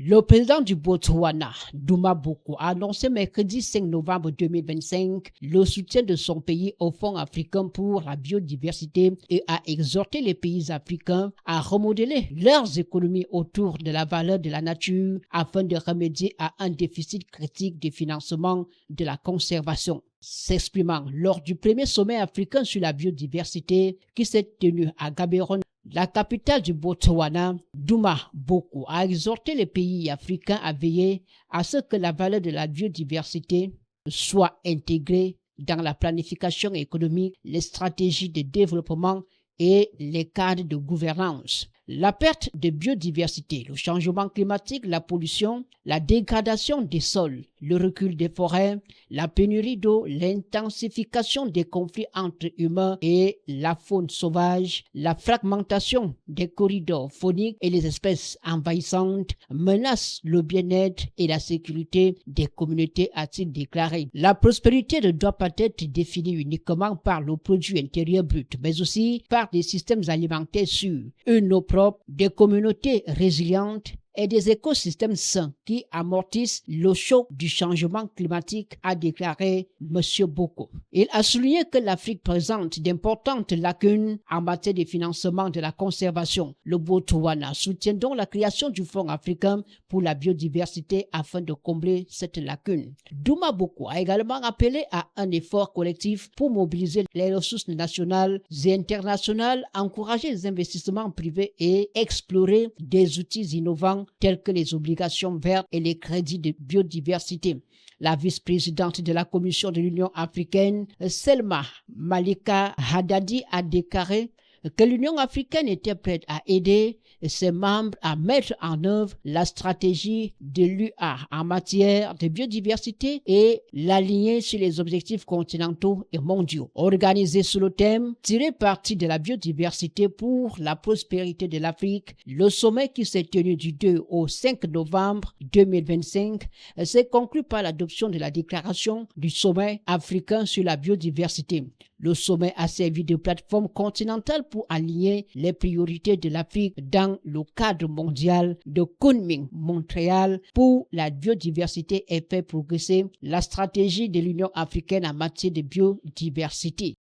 Le président du Botswana, Duma Boko, a annoncé mercredi 5 novembre 2025 le soutien de son pays au Fonds africain pour la biodiversité et a exhorté les pays africains à remodeler leurs économies autour de la valeur de la nature afin de remédier à un déficit critique de financement de la conservation. S'exprimant lors du premier sommet africain sur la biodiversité qui s'est tenu à Gaborone, la capitale du Botswana, Duma Boko, a exhorté les pays africains à veiller à ce que la valeur de la biodiversité soit intégrée dans la planification économique, les stratégies de développement et les cadres de gouvernance. La perte de biodiversité, le changement climatique, la pollution, la dégradation des sols, le recul des forêts, la pénurie d'eau, l'intensification des conflits entre humains et la faune sauvage, la fragmentation des corridors fauniques et les espèces envahissantes menacent le bien-être et la sécurité des communautés, a-t-il déclaré. La prospérité ne doit pas être définie uniquement par le produit intérieur brut, mais aussi par des systèmes alimentaires sûrs, une eau propre, des communautés résilientes et des écosystèmes sains qui amortissent le choc du changement climatique, a déclaré M. Boko. Il a souligné que l'Afrique présente d'importantes lacunes en matière de financement de la conservation. Le Botswana soutient donc la création du Fonds africain pour la biodiversité afin de combler cette lacune. Duma Boko a également appelé à un effort collectif pour mobiliser les ressources nationales et internationales, encourager les investissements privés et explorer des outils innovants tels que les obligations vertes et les crédits de biodiversité. La vice-présidente de la Commission de l'Union africaine, Selma Malika Haddadi, a déclaré que l'Union africaine était prête à aider ses membres à mettre en œuvre la stratégie de l'UA en matière de biodiversité et l'aligner sur les objectifs continentaux et mondiaux. Organisé sous le thème « Tirer parti de la biodiversité pour la prospérité de l'Afrique », le sommet qui s'est tenu du 2 au 5 novembre 2025 s'est conclu par l'adoption de la déclaration du sommet africain sur la biodiversité. Le sommet a servi de plateforme continentale pour aligner les priorités de l'Afrique dans le cadre mondial de Kunming-Montréal pour la biodiversité et fait progresser la stratégie de l'Union africaine en matière de biodiversité.